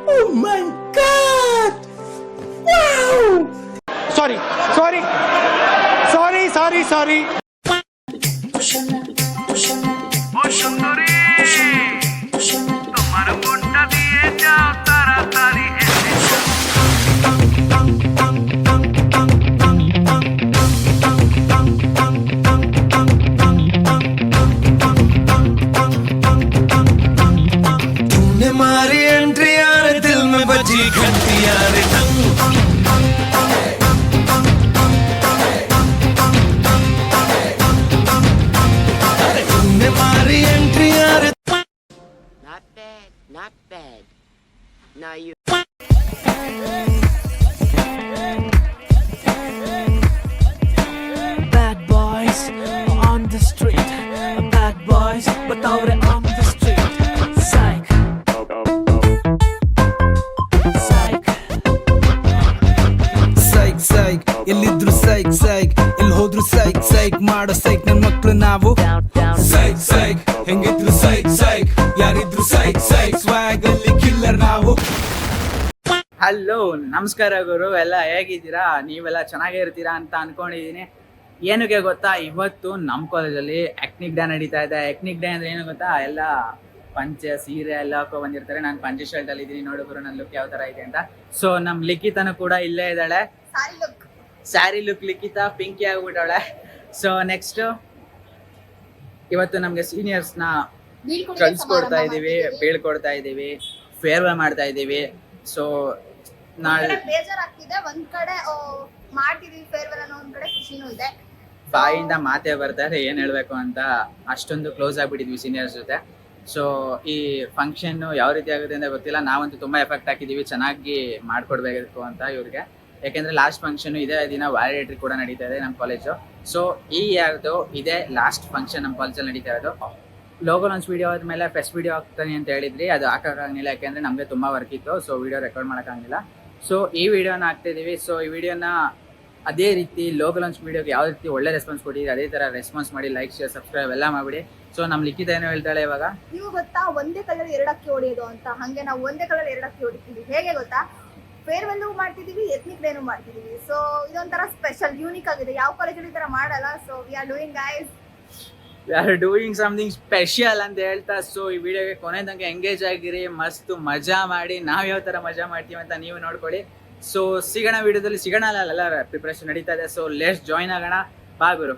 Oh my God! Wow! Sorry. ও সুন্দরী তোমার মনটা দিয়ে যাও তাড়াতাড়ি এসে तूने मारी एंट्री यार दिल में बजी घंटी यार तूने मारी एंट्री यार Not bad. Now you. Bad boys on the street. Bad boys, but out on the street. Psych. Psych. ಸೈಕ್ ಸೈಕ್ ಎಲ್ಲಿದ್ರು ಸೈಕ್ ಸೈಕ್ ಎಲ್ಲಿ ಹೋದ್ರು ಸೈಕ್ ಸೈಕ್ ಮಾಡೋ ಸೈಕ್ ನನ್ ಮಕ್ಳು ನಾವು ಸೈಕ್ ಸೈಕ್ ಹೆಂಗಿದ್ರು ಸೈಕ್ ಸೈಕ್ ಯಾರಿದ್ರು ಸೈಕ್ ಸೈಕ್ ಸ್ವ್ಯಾಗ್ ಅಲ್ಲಿ ಕಿಲ್ಲರ್ ನಾವು. ಹಲೋ ನಮಸ್ಕಾರ ಗುರು, ಎಲ್ಲ ಹೇಗಿದ್ದೀರಾ? ನೀವೆಲ್ಲ ಚೆನ್ನಾಗೇ ಇರ್ತೀರಾ ಅಂತ ಅನ್ಕೊಂಡಿದ್ದೀನಿ. ಏನಕ್ಕೆ ಗೊತ್ತಾ, ಇವತ್ತು ನಮ್ಮ ಕಾಲೇಜಲ್ಲಿ ಎಕ್ನಿಕ್ ಡೇ ನಡೀತಾ ಇದೆ. ಎಕ್ನಿಕ್ ಡೇ ಅಂದ್ರೆ ಏನು ಗೊತ್ತಾ, ಎಲ್ಲ ಪಂಚೆ ಸೀರೆ ಎಲ್ಲ ಹಾಕೋ ಬಂದಿರ್ತಾರೆ. ನಾನು ಪಂಚೆ ಶರ್ಟ್ ಅಲ್ಲಿ ಇದ್ದೀನಿ, ನೋಡು ಗುರು ನನ್ನ ಲುಕ್ ಯಾವ ತರ ಇದೆ ಅಂತ. ಸೊ ನಮ್ ಲಿಖಿತನು ಕೂಡ ಇಲ್ಲೇ ಇದ್ದಾಳೆ, ಸ್ಯಾರಿ ಲುಕ್ ಲಿಖಿತ ಪಿಂಕಿ ಆಗ್ಬಿಟ್ಟವಳೆ. ಸೊ ನೆಕ್ಸ್ಟ್ ಇವತ್ತು ನಮ್ಗೆ ಸೀನಿಯರ್ಸ್ನ ಕಳ್ಸ್ಕೊಡ್ತಾ ಇದೀವಿ, ಬೀಳ್ಕೊಡ್ತಾ ಇದೀವಿ, ಫೇರ್ವೆಲ್ ಮಾಡ್ತಾ ಇದೀವಿ. ಸೊ ನಾಳೆ ಬೇಜಾರಾಗ್ತಿದೆ, ಒಂದ್ ಕಡೆ ಮಾಡ್ತಿದೀವಿ ಫೇರ್ವೆಲ್ ಅನ್ನೋ, ಒಂದ್ ಕಡೆ ಖುಷಿನೂ ಇದೆ. ಬಾಯಿಂದ ಮಾತೇ ಬರ್ತಾರೆ ಏನ್ ಹೇಳ್ಬೇಕು ಅಂತ, ಅಷ್ಟೊಂದು ಕ್ಲೋಸ್ ಆಗ್ಬಿಟ್ಟಿದ್ವಿ ಸೀನಿಯರ್ಸ್ ಜೊತೆ. ಸೊ ಈ ಫಂಕ್ಷನ್ ಯಾವ ರೀತಿ ಆಗುತ್ತೆ ಅಂತ ಗೊತ್ತಿಲ್ಲ. ನಾವಂತೂ ತುಂಬಾ ಎಫೆಕ್ಟ್ ಹಾಕಿದೀವಿ ಚೆನ್ನಾಗಿ ಮಾಡ್ಕೊಡ್ಬೇಕು ಅಂತ ಇವ್ರಿಗೆ. ಯಾಕೆಂದ್ರೆ ಲಾಸ್ಟ್ ಫಂಕ್ಷನ್ ಇದೇ ದಿನ ವ್ಯಾಲಿಡೇಟರಿ ಕೂಡ ನಡೀತಾ ಇದೆ ನಮ್ಮ ಕಾಲೇಜು. ಸೊ ಯಾವುದು ಇದೇ ಲಾಸ್ಟ್ ಫಂಕ್ಷನ್ ನಮ್ಮ ಕಾಲೇಜಲ್ಲಿ ನಡೀತಾ ಇರೋದು. ಲೋಗೋ ಲಾಂಚ್ ವಿಡಿಯೋ ಆದ್ಮೇಲೆ ಫೆಸ್ಟ್ ವಿಡಿಯೋ ಆಗ್ತಾನೆ ಅಂತ ಹೇಳಿದ್ರಿ, ಅದು ಹಾಕೋಕ್ಕಾಗಿಲ್ಲ ಯಾಕೆಂದ್ರೆ ನಮಗೆ ತುಂಬಾ ವರ್ಕ್ ಇತ್ತು. ಸೊ ವಿಡಿಯೋ ರೆಕಾರ್ಡ್ ಮಾಡೋಕ್ಕಾಗಿಲ್ಲ. ಸೊ ಈ ವಿಡಿಯೋನ ಹಾಕ್ತಿದೀವಿ. ಸೊ ಈ ವಿಡಿಯೋನ ಅದೇ ರೀತಿ ಲೋಗೋ ಲಾಂಚ್ ವಿಡಿಯೋಗೆ ಯಾವ ರೀತಿ ಒಳ್ಳೆ ರೆಸ್ಪಾನ್ಸ್ ಕೊಟ್ಟಿದ್ದೀರಿ ಅದೇ ತರ ರೆಸ್ಪಾನ್ಸ್ ಮಾಡಿ, ಲೈಕ್ ಶೇರ್ ಸಬ್ಸ್ಕ್ರೈಬ್ ಎಲ್ಲ ಮಾಡಿಬಿಡಿ. ಸೊ ನಮ್ಮ ಲಿಖಿತ ಏನೋ ಹೇಳ್ತಾಳೆ ಇವಾಗ, ನೀವು ಗೊತ್ತಾ ಒಂದೇ ಕಲರ್ ಎರಡಕ್ಕೆ ಹೊಡೆಯೋದು ಅಂತ, ಹಂಗೆ ನಾವು ಒಂದೇ ಕಲರ್ ಎರಡಕ್ಕೆ ಹೊಡಿತೀವಿ. ಹೇಗೆ ಗೊತ್ತಾ, ಫೇರ್ವೆಲ್ ಮಾಡ್ತಿದೀವಿ, ಎತ್ನಿಕ್ ಡೇನು ಮಾಡ್ತಿದೀವಿ. ಸೊ ಇದೊಂಥರ ಸ್ಪೆಷಲ್ ಯೂನಿಕ್ ಆಗಿದೆ, ಯಾವ ಕಾಲೇಜಲ್ಲಿ ಈ ತರ ಮಾಡಲ್ಲ. So we are doing guys, we are doing something special ಅಂತ ಹೇಳ್ತಾ. ಸೊ ಈ ವಿಡಿಯೋಗೆ ಕೊನೆ ತನಕ ಎಂಗೇಜ್ ಆಗಿರಿ, ಮಸ್ತ್ ಮಜಾ ಮಾಡಿ. ನಾವು ಯಾವ ತರ ಮಜಾ ಮಾಡ್ತೀವಿ ಅಂತ ನೀವು ನೋಡ್ಕೊಳ್ಳಿ. ಸೊ ಸಿಗೋಣ ವಿಡಿಯೋದಲ್ಲಿ, ಸಿಗೋಣ ಅಲ್ಲ ಪ್ರಿಪರೇಷನ್ ನಡೀತಾ ಇದೆ. ಸೊ ಲೆಟ್ಸ್ ಜಾಯಿನ್ ಆಗೋಣ, ಬಾ ಗುರು.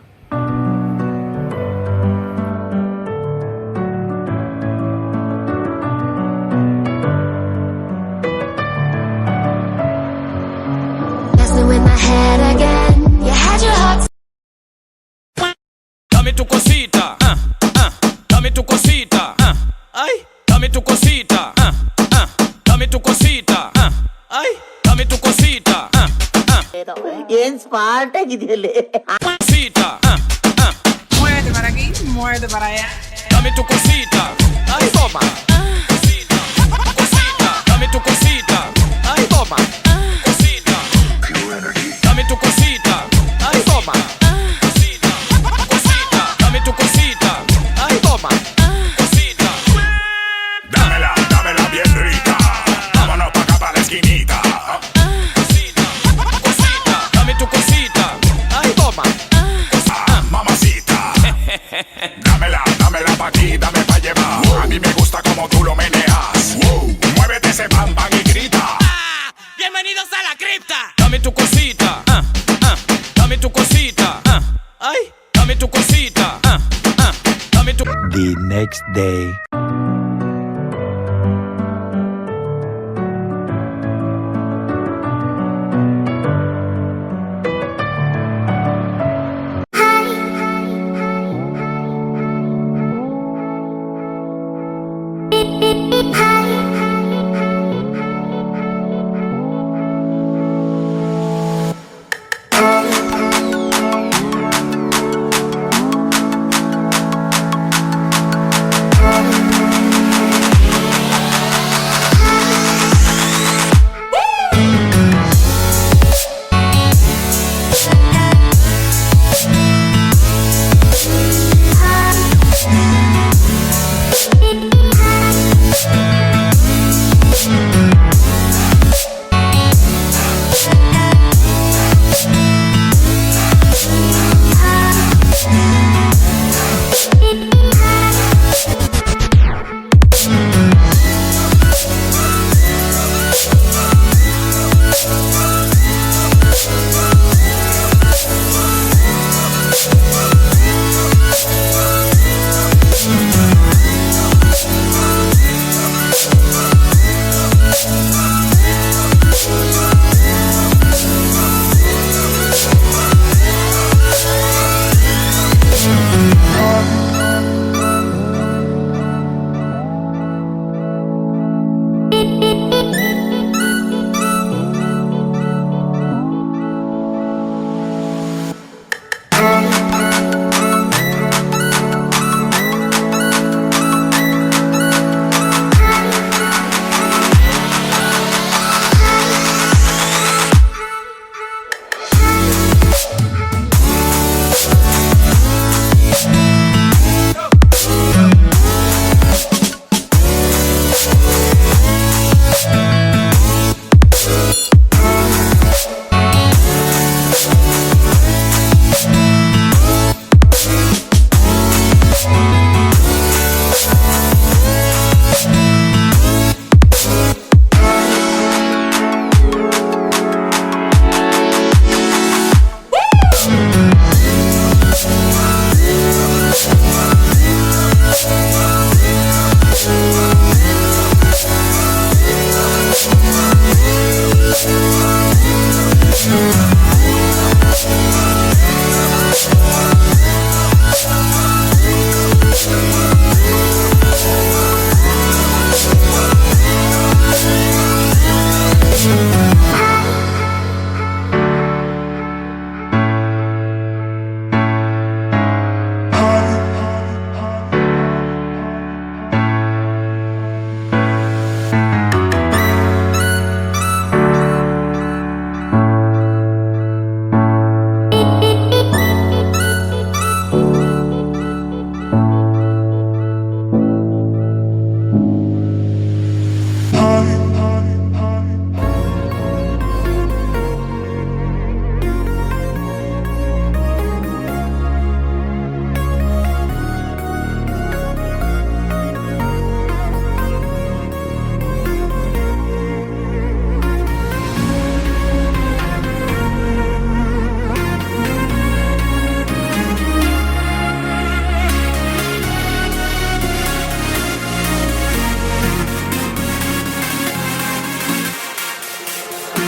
Dame tu cosita, dame tu cosita, ay, dame tu cosita, dame tu cosita, ay, dame tu cosita, ಏನ್ ಸ್ಮಾರ್ಟ್ ಆಗಿದೆಯಲ್ಲ. cosita, Muerde para allá. dame tu cosita, ay, toma, cosita, dame tu cosita, ay, toma, cosita, dame tu cosita, ay, toma. Dámela bien rica. Vámonos pa' acá pa' la esquinita. Cosita, dame tu cosita. Ay, toma. Mamacita. Dámela pa' aquí, dame pa' llevar. A mí me gusta como tú lo meneas. Muévete ese bam bam y grita. Bienvenidos a la cripta. Dame tu cosita. Dame tu cosita. Ay, dame tu cosita. Dame tu. The next day.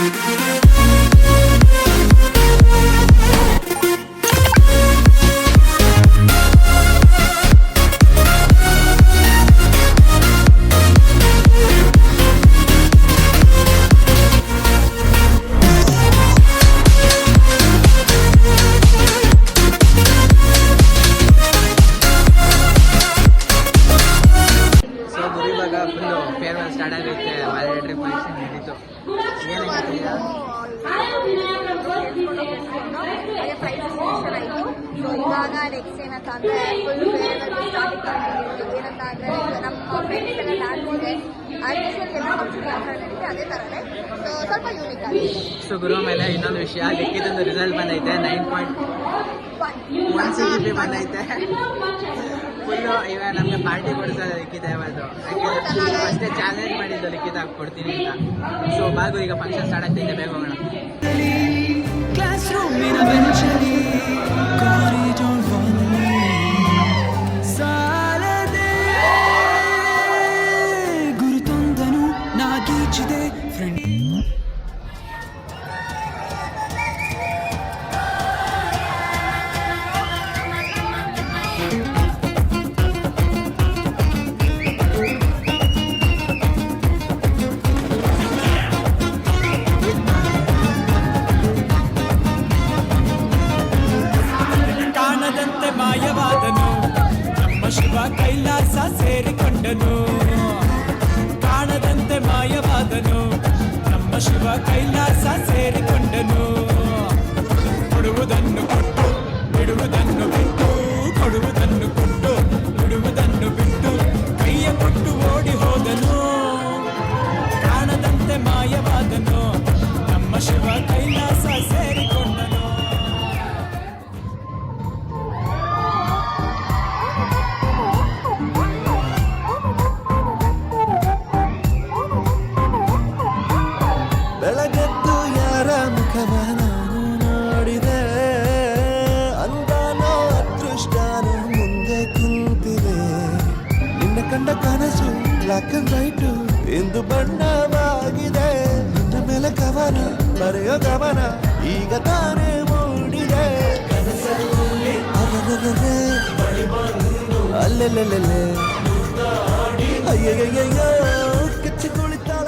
So ಗುರು ಇವಾಗ full farewell start ಆಗೈತೆ. ವ್ಯಾಲಿಡೇಟರಿ function ನಡೀತು. ಏನಾಗುತ್ತೆ ಈಗ? ಇವಾಗ next ಏನಂತ ಅಂದ್ರೆ full ಏನಂತ ಅಂದ್ರೆ ನಮ್ಮ ಫ್ರೆಂಡ್ಸ್ ಎಲ್ಲ ಆದ್ಮೇಲೆ ಆರ್ಟಿಫಿಷಿಯಲ್ ಎಲ್ಲ ಫಂಕ್ಷನ್ ಯಾವ ಥರ ನಡೀತೆ ಅದೇ ಥರನೇ. ಸೊ ಸ್ವಲ್ಪ ಯೂನಿಕ್ ಆಗಿದೆ. ಸೊ ಗುರು ಮೇಲೆ ಇನ್ನೊಂದು ವಿಷಯ, ಲಿಕ್ಕಿದೊಂದು ರಿಸಲ್ಟ್ ಬಂದೈತೆ. 9.1 CGP ಬಂದೈತೆ. ಫುಲ್ಲು ಇವಾಗ ನಮಗೆ ಪಾರ್ಟಿ ಕೊಡಿಸೋದು ಲಿಕ್ಕಿದೆ ಅವತ್ತು. ಅಷ್ಟೇ ಚಾಲೆಂಜ್ ಮಾಡಿದ್ದು ಲಿಕ್ಕಿದ ಕೊಡ್ತೀನಿ ಅಂತ. ಸೊ ಬಾಗು ಈಗ ಫಂಕ್ಷನ್ ಸ್ಟಾರ್ಟ್ ಆಗ್ತೈತೆ, ಬೇಗ ಹೋಗೋಣ. ಕ್ಲಾಸ್ ರೂಮಿನ ಬೆಂಚಲಿ ಕಾರಿಡಾರ್ ವಾಲಲ್ಲಿ ಸಾಲದೆ ಗುರುತೊಂದನು ನಾಗೀಚಿದೆ ಫ್ರೆಂಡ್. ಕಾಣದಂತೆ ಮಾಯವಾದನು ನಮ್ಮ ಶಿವ ಕೈಲಾಸ ಸೇರಿಕೊಂಡನು. ಕಾಣದಂತೆ ಮಾಯವಾದನು ನಮ್ಮ ಶಿವ ಕೈಲಾಸ ಸೇರಿಕೊಂಡನು. ಕೊಡುವುದನ್ನು ಕೊಟ್ಟು ಬಿಡುವುದನ್ನು ಬಿಟ್ಟು, ಕೊಡುವುದನ್ನು ಕೊಟ್ಟು ಬಿಡುವುದನ್ನು ಬಿಟ್ಟು ಕೈಯ ಕೊಟ್ಟು ಓಡಿ ಹೋದನು. ಕಾಣದಂತೆ ಮಾಯವಾದನು ನಮ್ಮ ಶಿವ ಕೈಲಾಸ ಸೇರಿಕೊಂಡನು. ಬೆಳಗದ್ದು ಯಾರ ಮುಖವ ನಾನು ನೋಡಿದೆ, ಅಂದಾನೋ ಅದೃಷ್ಟನೋ ಮುಂದೆ ಕುಂತಿದೆ. ನಿನ್ನ ಕಂಡ ಕನಸು ಬ್ಲಾಕ್ ಅಂಡ್ ವೈಟ್ ಇಂದು ಬಣ್ಣವಾಗಿದೆ. ನಿನ್ನ ಮೇಲೆ ಕವನ ಬರೆಯೋ ಗಮನ ಈಗ ತಾನೇ ಮೂಡಿದೆ. ಅಲ್ಲೆಲ್ಲೆಲ್ಲೆ ಅಯ್ಯಯ್ಯಯ್ಯೋ ಕೆಚ್ಚಿ ಕುಳಿತಾಳ.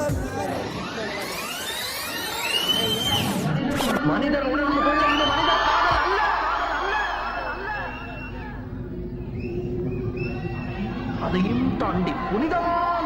அதையும் தாண்டி புனிதமான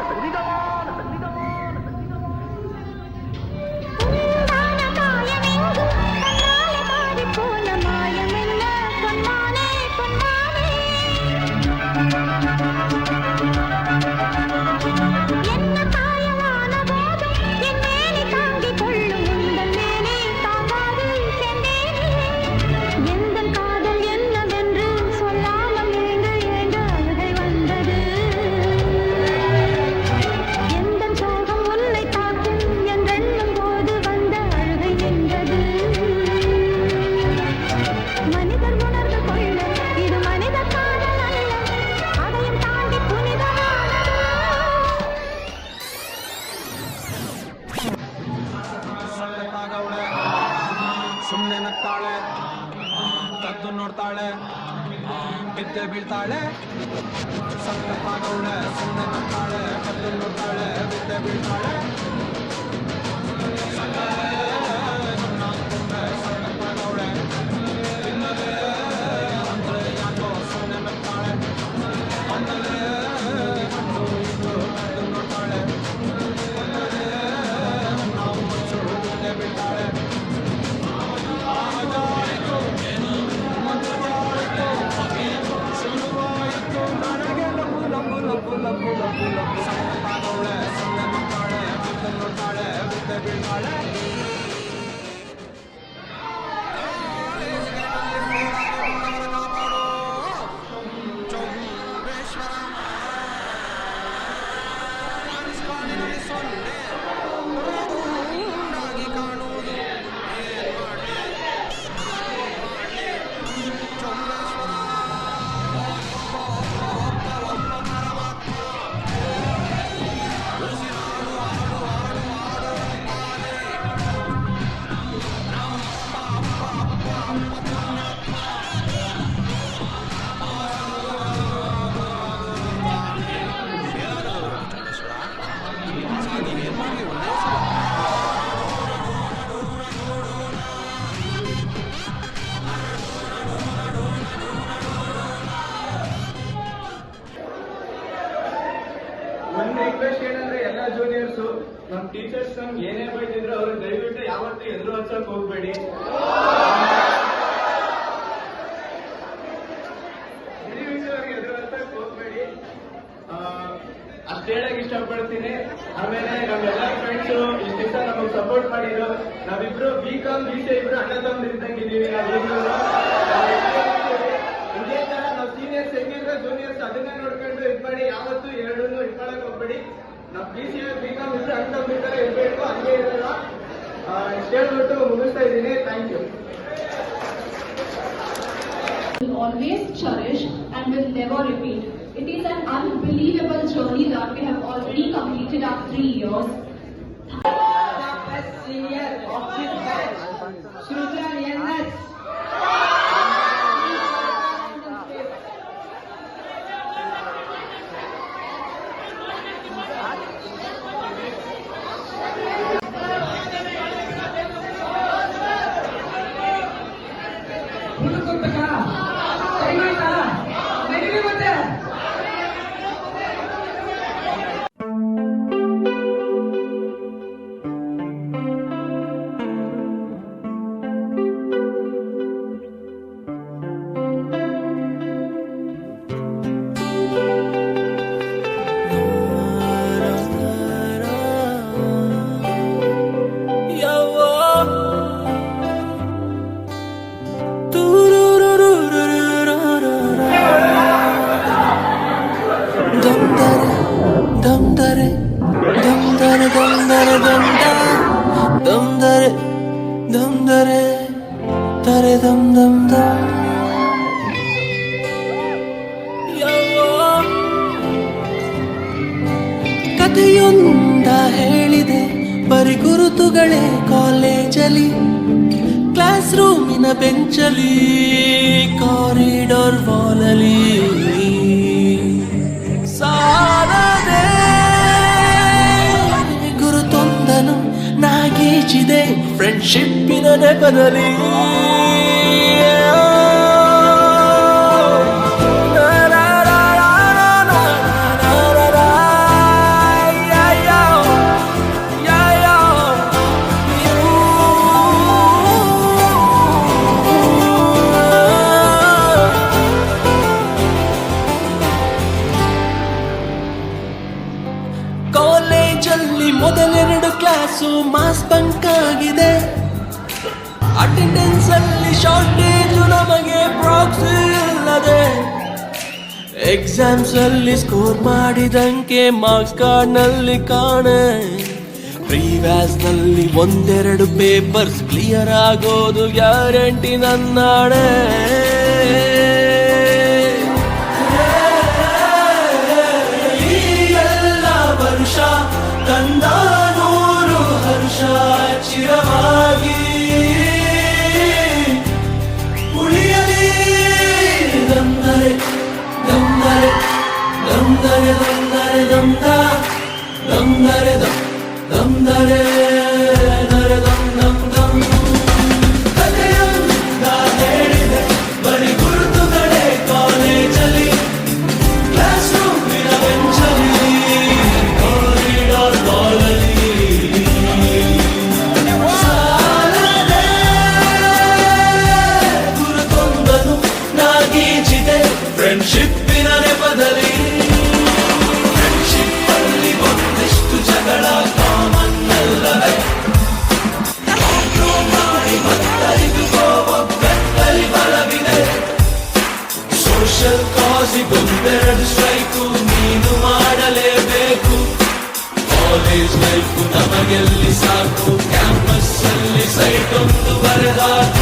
ಸುಮ್ಮನೆ ನಗ್ತಾಳೆ, ಕದ್ದು ನೋಡ್ತಾಳೆ, ಬಿದ್ದೆ ಬೀಳ್ತಾಳೆ. ಸಕ್ಕತ್ತಾಗವಳೆ, ಸುಮ್ಮನೆ ನಗ್ತಾಳೆ, ಕದ್ದು ನೋಡ್ತಾಳೆ, ಬಿದ್ದೆ ಬೀಳ್ತಾಳೆ. ಸಕ್ಕತ್ತಾಗವಳೆ, ತಿನ್ನದೆ ಅಂದ್ರೆ ಯಾಕೋ ಸುಮ್ಮನೆ ನಗ್ತಾಳೆ. ಅಂದಲೇ ಕದ್ದು ನೋಡ್ತಾಳೆ, ನಾವು ಮಚ್ಚು ಬಿದ್ದೆ ಬೀಳ್ತಾಳೆ. ನಮ್ ಟೀಚರ್ಸ್ ನಮ್ಗೆ ಏನೇ ಬೈದಿದ್ರು ಅವ್ರಿಗೆ ದಯವಿಟ್ಟು ಯಾವತ್ತೂ ಎದುರು ಹಚ್ಚಕ್ ಹೋಗ್ಬೇಡಿ. ಎದುರು ಹಚ್ಚಕ್ ಹೋಗ್ಬೇಡಿ ಅಷ್ಟ್ ಹೇಳಕ್ ಇಷ್ಟಪಡ್ತೀನಿ. ಆಮೇಲೆ ನಮ್ಮೆಲ್ಲ ಫ್ರೆಂಡ್ಸು ಇಷ್ಟ ದಿವಸ ನಮಗ್ ಸಪೋರ್ಟ್ ಮಾಡಿದ್ರು. ನಾವಿಬ್ರು BCom BCA ಇಬ್ರು ಅಣ್ಣ ತಮ್ಮದಿದ್ದಂಗಿದ್ದೀವಿ. ಇದೇ ತರ ನಾವ್ ಸೀನಿಯರ್ಸ್ ಹೆಂಗಿದ್ರೆ ಜೂನಿಯರ್ಸ್ ಅದನ್ನ ನೋಡ್ಕೊಂಡು ಇದ್ ಮಾಡಿ ಯಾವತ್ತೂ ಎರಡನ್ನೂ ಇಟ್ಕೊಳಕ್ ಹೋಗ್ಬೇಡಿ. ನಾವ್ BCA BCom ಇಬ್ರು ಅಣ್ಣ ತಮ್ಮದಿ ತರ ಇರ್ಬೇಕು, ಹಂಗೆ ಇರಲ್ಲ. ಇಷ್ಟ ಹೇಳ್ಬಿಟ್ಟು ಮುಗಿಸ್ತಾ ಇದ್ದೀನಿ. Thank you. Will always cherish and will never repeat. It is an unbelievable journey that we have already completed after 3 years. ಕಥೆಯೊಂದ ಹೇಳಿದೆ ಬರಿ ಗುರುತುಗಳೇ ಕಾಲೇಜಲ್ಲಿ, ಕ್ಲಾಸ್ ರೂಮಿನ ಬೆಂಚಲಿ, ಕಾರಿಡಾರ್ ವಾಲಲಿ ಸಾರದೆ ಗುರುತೊಂದನು ನಾಗೀಚಿದೆ ಫ್ರೆಂಡ್ಶಿಪ್ಪಿನ ನೆಪದಲ್ಲಿ. ಕಾಲೇಜಲ್ಲಿ ಮೊದಲೆರಡು ಕ್ಲಾಸು ಮಾಸ್ ಬಂಕ್ ಆಗಿದೆ, ಅಟೆಂಡೆನ್ಸ್ ಅಲ್ಲಿ ಶಾರ್ಟೇಜ್ ನಮಗೆ ಪ್ರಾಕ್ಸಿ ಇಲ್ಲದೆ, ಎಕ್ಸಾಮ್ಸ್ ಅಲ್ಲಿ ಸ್ಕೋರ್ ಮಾಡಿದಂಗೆ ಮಾರ್ಕ್ಸ್ ಕಾರ್ಡ್ ನಲ್ಲಿ ಕಾಣೆ, ಪ್ರಿವ್ಯಾಸ್ ನಲ್ಲಿ ಒಂದೆರಡು ಪೇಪರ್ಸ್ ಕ್ಲಿಯರ್ ಆಗೋದು ಗ್ಯಾರಂಟಿ ನನ್ನಾಣೆ. ಕಂದ ನೂರು ಹರ್ಷ ಚಿರವಾಗಿ ಉಳಿಯಲಿ. ದಂದರೆ ದಂದರೆ ದಂದರೆ ದಂದರೆ ದಂದ ದಂದರೆ ದಂದರೆ ದರೆ ದಂ ದಂ ದಂ. ಕಥೆಯೊಂದ ಹೇಳಿದೆ ಬರಿ ಗುರುತುಗಳೇ ಕಾಲೇಜಲ್ಲಿ, ಕ್ಲಾಸ್ ರೂಮಿನ ಬೆಂಚಲ್ಲಿ, ಫ್ರೆಂಡ್ಶಿಪ್ಪಿನ ನೆಪದಲ್ಲಿ. ಫ್ರೆಂಡ್ಶಿಪ್ ಅಲ್ಲಿ ಒಂದಿಷ್ಟು ಜಗಳ ಕಾಮನ್ ಅಲ್ಲವೇ, ಮಾಡಿ ಮತ್ತರಿಗೂ ಒಬ್ಬೆತ್ತಲಿ ಬಲವಿದೆ. ಸೋಷಲ್ ಕಾಸಿಗೊಂದೆರಡು ಸ್ಟ್ರೈಕು ನೀನು ಮಾಡಲೇಬೇಕು. ಕಾಲೇಜ್ ಲೈಫು ನಮಗೆಲ್ಲಿ ಸಾಕು, ಕ್ಯಾಂಪಸ್ ಅಲ್ಲಿ ಸೈಟ್ ಒಂದು ಬರೆದಾಕು.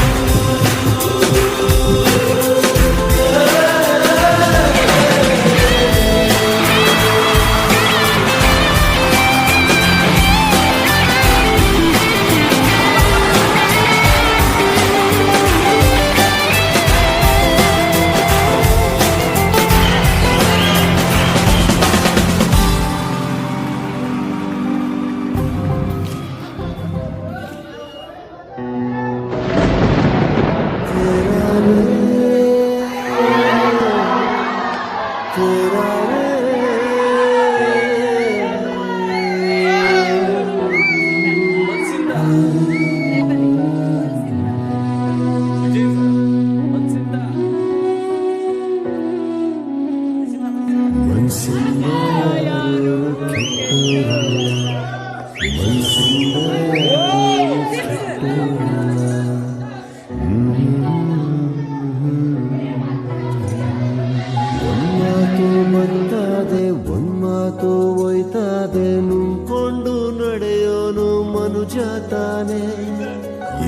ಒಂದ್ಮಾತು ಬಂತಾದೆ ಒಂದ್ಮಾತು ಒಯ್ತಾದೆ ನುಂಕೊಂಡು ನಡೆಯೋನು ಮನುಜ ತಾನೆ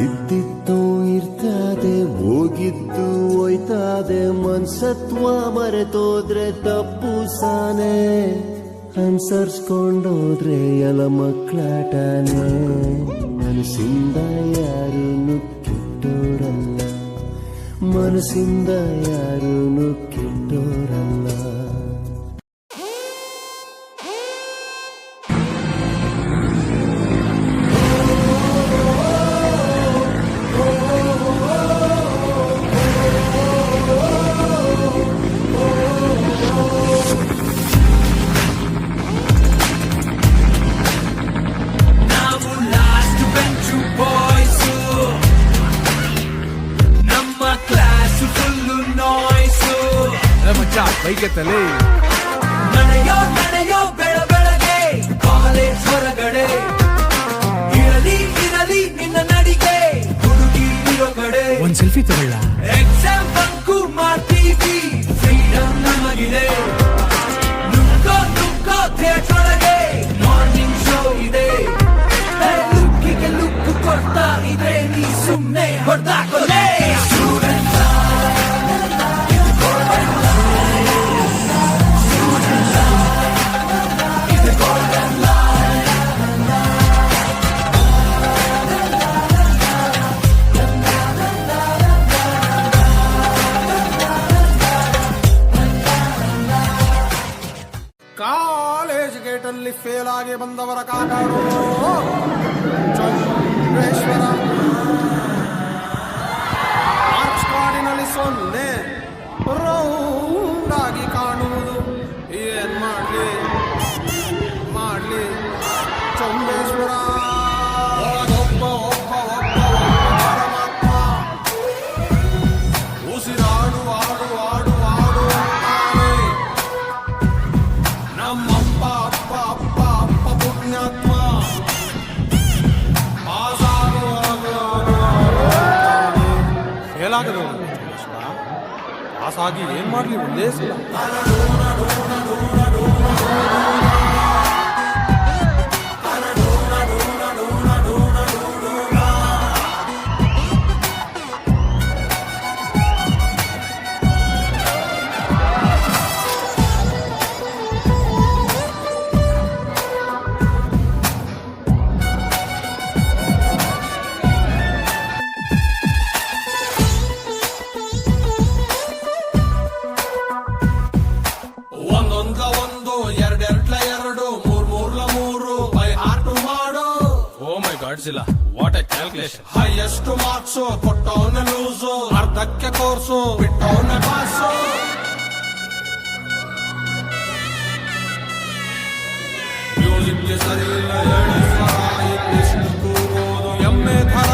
ಇದ್ದಿತ್ತು ಇರ್ತಾದೆ ಹೋಗಿದ್ದು ಒಯ್ತಾದೆ ಮನ್ಸತ್ವ ಮರೆತೋದ್ರೆ ತಪ್ಪು ಸಾನೆ ಅನ್ಸರ್ಸ್ಕೊಂಡೋದ್ರೆ ಎಲ ಮಕ್ಕಳಾಟನೆ ಮನಸ್ಸಿಂದ ಯಾರೂ ಕೆಟ್ಟೋರಲ್ಲ ಮನಸ್ಸಿಂದ ಯಾರೂ ಕೆಟ್ಟೋರಲ್ಲ ನಾವು ಲಾಸ್ಟ್ ಬೆಂಚು ಬಾಯ್ಸು ನಮ್ಮ ಕ್ಲಾಸು ಫುಲ್ಲು ನಾಯ್ಸು ನಡೆಯೋ ಬೆಳ ಬೆಳಗ್ಗೆ ಕಾಲೇಜ್ ಹೊರಗಡೆ ಇರಲಿ ನಿನ್ನ ನಡಿಗೆ ಹುಡುಗಿ ಇರೋ ಕಡೆ ಒಂದ್ ಸೆಲ್ಫಿ ತಗೊಳ್ಳ. ಎಕ್ಸಾಮ್ ಬಂಕು ಮಾಡ್ತೀವಿ ಫ್ರೀಡಮ್ ನಮಗಿದೆ ನುಗ್ಗೋ ಥಿಯೇಟರ್ ಒಳಗೆ ಮಾರ್ನಿಂಗ್ ಶೋ ಇದೆ ಲುಕ್ಕಿಗೆ ಲುಕ್ ಕೊಡ್ತಾ ಇದ್ರೆ ನೀ ಸುಮ್ನೆ ಹೊಡ್ದಾಕೊಲೆ ಕಾಲೇಜ್ ಗೇಟಲ್ಲಿ ಫೇಲ್ ಆಗಿ ಬಂದವರ ಕಾಪಾಡು ಚೌಡೇಶ್ವರ ಮಾರ್ಕ್ಸ್ ಕಾರ್ಡಿನಲ್ಲಿ 0 ರೌಂಡ್ ಆಗಿ ಕಾಣುವುದು ಏನ್ ಮಾಡ್ಲಿ ಚೌಡೇಶ್ವರ ಒಬ್ಬ ಪರಮಾತ್ಮ ಉಸಿರಾಡು ಆಡು ನಮ್ಮಪ್ಪ ಅಪ್ಪ ಪುಣ್ಯಾತ್ಮ ಏಲಾಗದು ಪಾಸಾಗಿ ಏನ್ ಮಾಡ್ಲಿ ಒಂದೇ ಸಲ ಒಂದು ಎರಡೆರಡ್ಲ 2 ಮೂರ್ಲ 3 ಬೈ ಹಾರ್ಟ್ ಮಾಡು ಓ ಮೈ ಗಾಡ್ಸ್ ಇಲ್ಲ what a calculation highest marks ಕೊಟ್ಟವನ ಲೂಸು ಅರ್ಧಕ್ಕೆ ಕೋರ್ಸು ಬಿಟ್ಟವನ ಪಾಸು ಮ್ಯೂಸಿಕ್ಗೆ ಸರಿ ಇಲ್ಲ ಹೇಳಿ ಸ್ವರ ಇಂಗ್ಲಿಷ್ ಕೂಗೋದು ಎಮ್ಮೆ ಥರ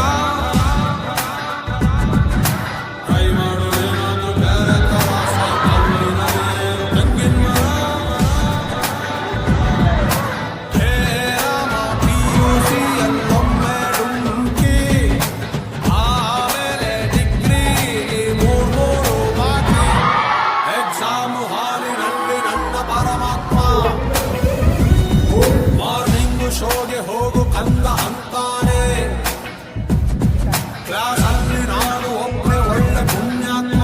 ಟ್ರೈ ಮಾಡು ಏನಾದ್ರು ಬೇರೆ ತರ ಸೈಕಲ್ಲಿನಲ್ಲಿ ತೆಂಗಿನ ಮರ ಹೇ ರಾಮ PUC ಎಲ್ಲೊಮ್ಮೆ ಡುಂಕಿ ಆಮೇಲೆ ಡಿಗ್ರಿ 3 ಬಾಕಿ ಎಕ್ಸಾಮ್ ಹಾಲಿನಲ್ಲಿ ನನ್ನ ಪರಮಾತ್ಮ ಮಾರ್ನಿಂಗ್ ಶೋಗೆ ಹೋಗು ಕಂದ ಅಂತಾನೆ ಕ್ಲಾಸ್ ಅಲ್ಲಿ ನಾನು ಒಬ್ಬನೇ ಒಳ್ಳೆ ಪುಣ್ಯಾತ್ಮ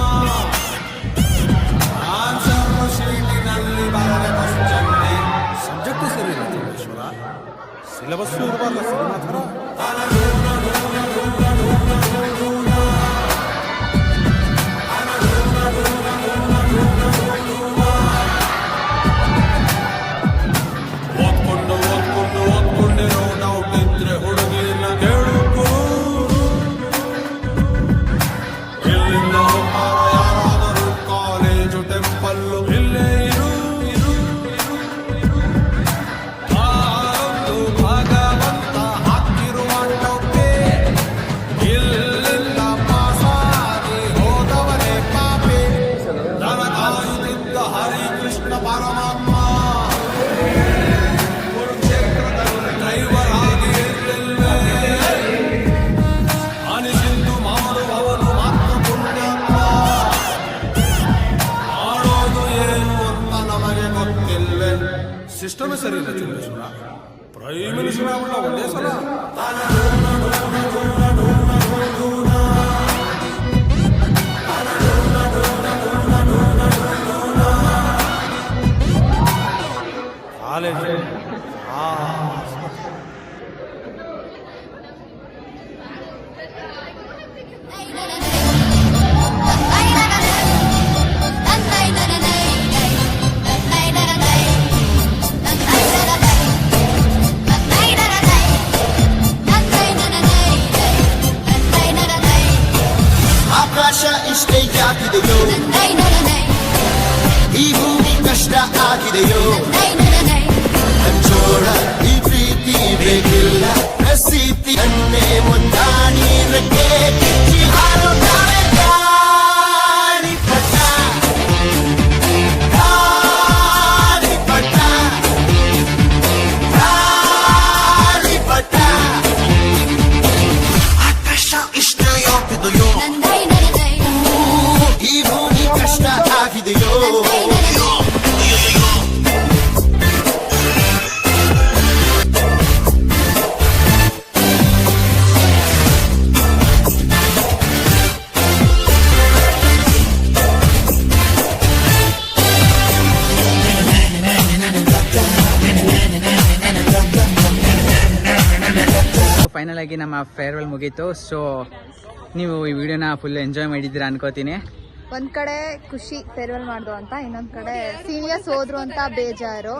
ಆನ್ಸರ್ ಶೀಟಿನಲ್ಲಿ ಬರದೆ ಕ್ವಶ್ಚನ್ನೇ ಸಬ್ಜೆಕ್ಟ್ ಸರಿ ಇಲ್ಲ ಚೌಡೇಶ್ವರ ಸಿಲೆಬಸ್ ಇರಬಾರ್ದ ಸಿನಿಮಾ ಥರ ಓದ್ಕೊಂಡಿರೋ ಡೌಟ್ ಇದ್ರೆ ಹುಡುಗಿನ ಕೇಳುಕು ಇಲ್ಲಿಂದ ಹೋಗ್ತಾರ ಯಾರಾದರೂ ಕಾಲೇಜು ಟೆಂಪಲ್ಲು ಇಲ್ಲೇ ಇರು ಭಗವಂತ ಹಾಕಿ ಹೆಸರು ಸರಿ ಇಲ್ಲ ಚಂದ್ರೇಶ್ವರ. ಪ್ರೈಮ್ ಮಿನಿಸ್ಟರ್ ಆಗ್ಬಿಟ್ಟ ಒಂದೇ ಸಲ. ಕಾಲೇಜ್ ಆಕಾಶ ಇಷ್ಟೇ ಯಾಕಿದೆಯೋ, ಈ ಭೂಮಿ ಕಷ್ಟ ಆಗಿದೆಯೋ, ಜೋಳ ಈ ಪ್ರೀತಿ ಬೇಕಿಲ್ಲ, ಪ್ರಸಿದ್ಧಿ ಅನ್ನೇ ಮುಂದಾಡಿ ರೆಕ್ಕೆ ಕಿಚ್ಚಿ ಹಾರು ನಾವೇ ಗಾಳಿಪಟ, ಗಾಳಿಪಟ, ಗಾಳಿಪಟ. ಆಕಾಶ ಇಷ್ಟೇ ಯಾಕಿದೆಯೋ, ಈ ಭೂಮಿ ಕಷ್ಟ ಆಗಿದೆಯೋ. ಫೈನಲ್ ಆಗಿ ನಮ್ಮ ಫೇರ್ವೆಲ್ ಮುಗೀತು. ಸೊ ನೀವು ಈ ವಿಡಿಯೋನ ಫುಲ್ ಎಂಜಾಯ್ ಮಾಡಿದ್ದೀರಾ ಅನ್ಕೋತೀನಿ. ಒಂದ್ ಕಡೆ ಖುಷಿ ಫೇರ್ವೆಲ್ ಮಾಡ್ದು ಅಂತ, ಇನ್ನೊಂದ್ ಕಡೆ ಸೀನಿಯರ್ಸ್ ಹೋದ್ರು ಅಂತ ಬೇಜಾರು.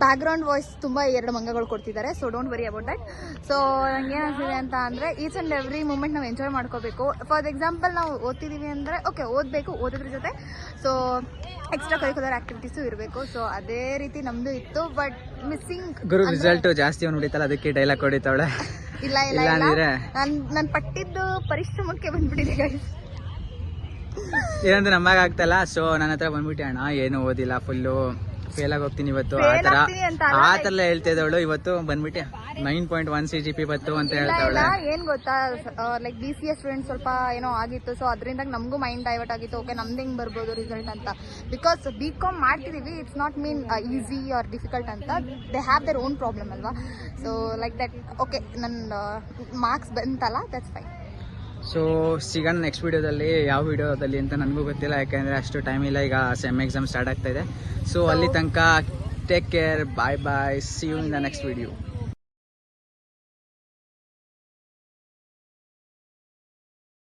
ಬ್ಯಾಕ್ ಗ್ರೌಂಡ್ ವಾಯ್ಸ್ ತುಂಬ 2 ಮಂಗಗಳು ಕೊಡ್ತಿದ್ದಾರೆ, so don't worry about that. So ನಂಗೆ ಏನಾಗ್ತಿದೆ ಅಂತ ಅಂದರೆ ಈಚ್ ಆ್ಯಂಡ್ ಎವ್ರಿ ಮೂಮೆಂಟ್ ನಾವು ಎಂಜಾಯ್ ಮಾಡ್ಕೋಬೇಕು. ಫಾರ್ ಎಕ್ಸಾಂಪಲ್ ನಾವು ಓದ್ತಿದ್ದೀವಿ ಅಂದರೆ ಓಕೆ ಓದಬೇಕು, ಓದೋದ್ರ ಜೊತೆ ಸೊ ಎಕ್ಸ್ಟ್ರಾ ಕರಿಕ್ಯುಲರ್ ಆಕ್ಟಿವಿಟೀಸು ಇರಬೇಕು. ಸೊ ಅದೇ ರೀತಿ ನಮ್ಮದು ಇತ್ತು. ಬಟ್ ಮಿಸ್ಸಿಂಗ್ ಗುರು ರಿಸಲ್ಟ್ ಜಾಸ್ತಿ ಹೊಡಿತಲ್ಲ, ಅದಕ್ಕೆ ಡೈಲಾಗ್ ಹೊಡಿತಾವಳೆ. ಇಲ್ಲ ಇಲ್ಲ ಇಲ್ಲ, ನಾನು ಪಟ್ಟಿದ್ದು ಪರಿಶ್ರಮಕ್ಕೆ ಬಂದ್ಬಿಟ್ಟಿದೆ ಗೈಸ್. ಏನಂದ್ರೆ ನಮಗೆ ಆಗ್ತಲ್ಲ. ಸೊ ನನ್ನ ಹತ್ರ ಬಂದ್ಬಿಟ್ಟೆ ಅಣ್ಣ ಏನು ಓದಿಲ್ಲ, ಫುಲ್ಲು ಫೇಲ್ ಆಗಿ ಹೋಗ್ತೀನಿ ಇವತ್ತು ಆ ಥರ ಹೇಳ್ತಾ ಇದ್ದವಳು. ಇವತ್ತು ಬಂದ್ಬಿಟ್ಟೆ 9.1 CGP ಬತ್ತು ಅಂತ ಹೇಳ್ತಾವಳೆ. ಏನ್ ಗೊತ್ತಾ, ಲೈಕ್ BCA ಸ್ಟೂಡೆಂಟ್ ಸ್ವಲ್ಪ ಏನೋ ಆಗಿತ್ತು, ಸೊ ಅದರಿಂದ ನಮಗೂ ಮೈಂಡ್ ಡೈವರ್ಟ್ ಆಗಿತ್ತು. ಓಕೆ ನಮ್ದು ಹೆಂಗ್ ಬರ್ಬೋದು ರಿಸಲ್ಟ್ ಅಂತ. ಬಿಕಾಸ್ BCom ಮಾಡ್ತಿದೀವಿ, it's not mean easy or difficult ಅಂತ. They have their own problem ಅಲ್ವಾ. ಸೊ ಲೈಕ್ ದಟ್ ಓಕೆ ನನ್ನ ಮಾರ್ಕ್ಸ್ ಬಂತಲ್ಲ, ದಟ್ಸ್ ಫೈನ್. ಸೊ ಸಿಗೋಣ ನೆಕ್ಸ್ಟ್ ವಿಡಿಯೋದಲ್ಲಿ. ಯಾವ ವಿಡಿಯೋದಲ್ಲಿ ಅಂತ ನನಗೂ ಗೊತ್ತಿಲ್ಲ, ಯಾಕೆಂದರೆ ಅಷ್ಟು ಟೈಮ್ ಇಲ್ಲ. ಈಗ ಸೆಮ್ ಎಕ್ಸಾಮ್ ಸ್ಟಾರ್ಟ್ ಆಗ್ತಾ ಇದೆ. ಸೊ ಅಲ್ಲಿ ತನಕ take care, bye bye, see you in the next video.